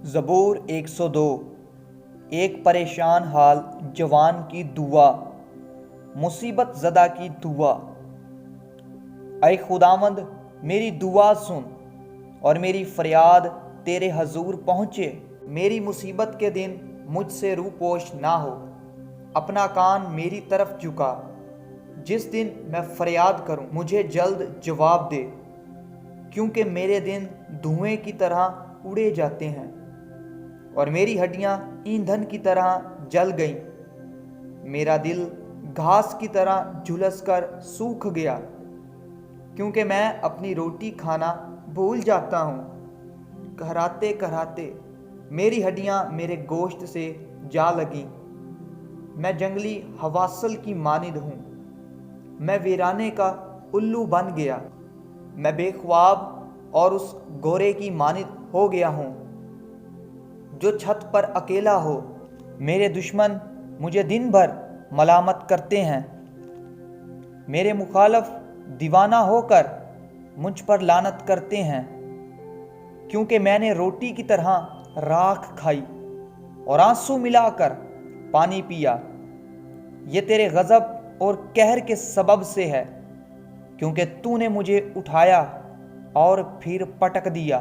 زبور 102۔ ایک پریشان حال جوان کی دعا، مصیبت زدہ کی دعا۔ اے خداوند میری دعا سن اور میری فریاد تیرے حضور پہنچے۔ میری مصیبت کے دن مجھ سے روپوش نہ ہو، اپنا کان میری طرف جھکا۔ جس دن میں فریاد کروں مجھے جلد جواب دے، کیونکہ میرے دن دھوئیں کی طرح اڑے جاتے ہیں اور میری ہڈیاں ایندھن کی طرح جل گئیں۔ میرا دل گھاس کی طرح جھلس کر سوکھ گیا، کیونکہ میں اپنی روٹی کھانا بھول جاتا ہوں۔ کہراتے کہراتے میری ہڈیاں میرے گوشت سے جا لگیں۔ میں جنگلی حواسل کی مانند ہوں، میں ویرانے کا الو بن گیا۔ میں بے خواب اور اس گورے کی مانند ہو گیا ہوں جو چھت پر اکیلا ہو۔ میرے دشمن مجھے دن بھر ملامت کرتے ہیں، میرے مخالف دیوانہ ہو کر مجھ پر لعنت کرتے ہیں، کیونکہ میں نے روٹی کی طرح راکھ کھائی اور آنسو ملا کر پانی پیا۔ یہ تیرے غضب اور قہر کے سبب سے ہے، کیونکہ تو نے مجھے اٹھایا اور پھر پٹک دیا۔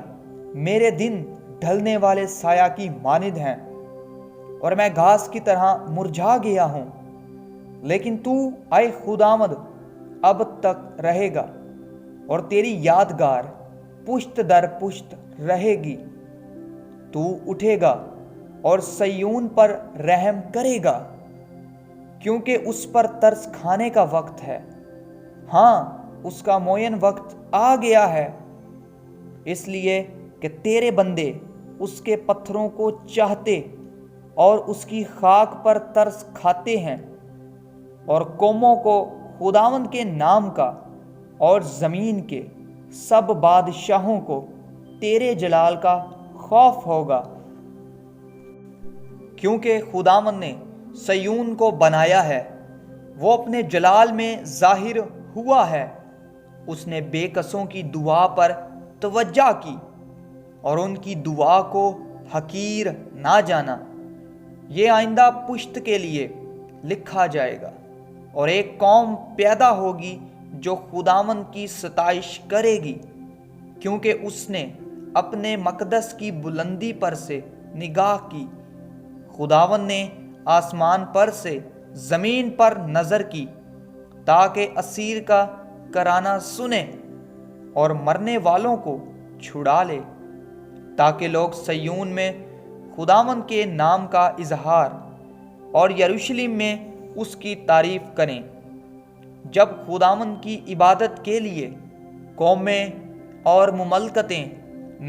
میرے دن ڈھلنے والے سایہ کی مانند ہیں اور میں گھاس کی طرح مرجھا گیا ہوں، لیکن تو اے خداوند اب تک رہے گا اور تیری یادگار پشت در پشت رہے گی۔ تو اٹھے گا اور صیون پر رحم کرے گا، کیونکہ اس پر ترس کھانے کا وقت ہے۔ ہاں، اس کا معین وقت آ گیا ہے، اس لیے کہ تیرے بندے اس کے پتھروں کو چاہتے اور اس کی خاک پر ترس کھاتے ہیں، اور قوموں کو خداوند کے نام کا اور زمین کے سب بادشاہوں کو تیرے جلال کا خوف ہوگا۔ کیونکہ خداوند نے صیون کو بنایا ہے، وہ اپنے جلال میں ظاہر ہوا ہے۔ اس نے بے کسوں کی دعا پر توجہ کی اور ان کی دعا کو حقیر نہ جانا۔ یہ آئندہ پشت کے لیے لکھا جائے گا، اور ایک قوم پیدا ہوگی جو خداوند کی ستائش کرے گی، کیونکہ اس نے اپنے مقدس کی بلندی پر سے نگاہ کی۔ خداوند نے آسمان پر سے زمین پر نظر کی، تاکہ اسیر کا کرانہ سنے اور مرنے والوں کو چھڑا لے، تاکہ لوگ صیون میں خداوند کے نام کا اظہار اور یروشلم میں اس کی تعریف کریں۔ جب خداوند کی عبادت کے لیے قومیں اور مملکتیں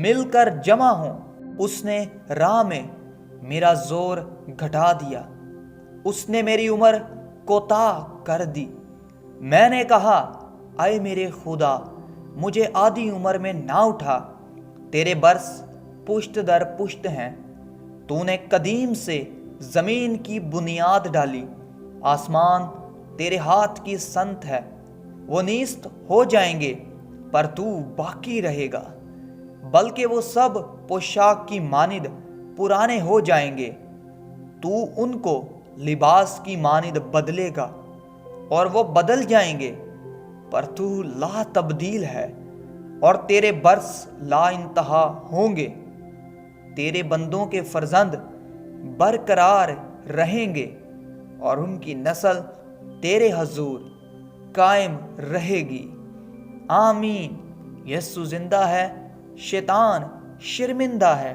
مل کر جمع ہوں، اس نے راہ میں میرا زور گھٹا دیا، اس نے میری عمر کوتاہ کر دی۔ میں نے کہا، اے میرے خدا، مجھے آدھی عمر میں نہ اٹھا۔ تیرے برس پشت در پشت ہیں، تو نے قدیم سے زمین کی بنیاد ڈالی۔ آسمان تیرے ہاتھ کی سنت ہے، وہ نیست ہو جائیں گے پر تو باقی رہے گا، بلکہ وہ سب پوشاک کی مانند پرانے ہو جائیں گے۔ تو ان کو لباس کی مانند بدلے گا اور وہ بدل جائیں گے، پر تو لا تبدیل ہے اور تیرے برس لا انتہا ہوں گے۔ تیرے بندوں کے فرزند برقرار رہیں گے اور ان کی نسل تیرے حضور قائم رہے گی۔ آمین۔ یسوع زندہ ہے، شیطان شرمندہ ہے۔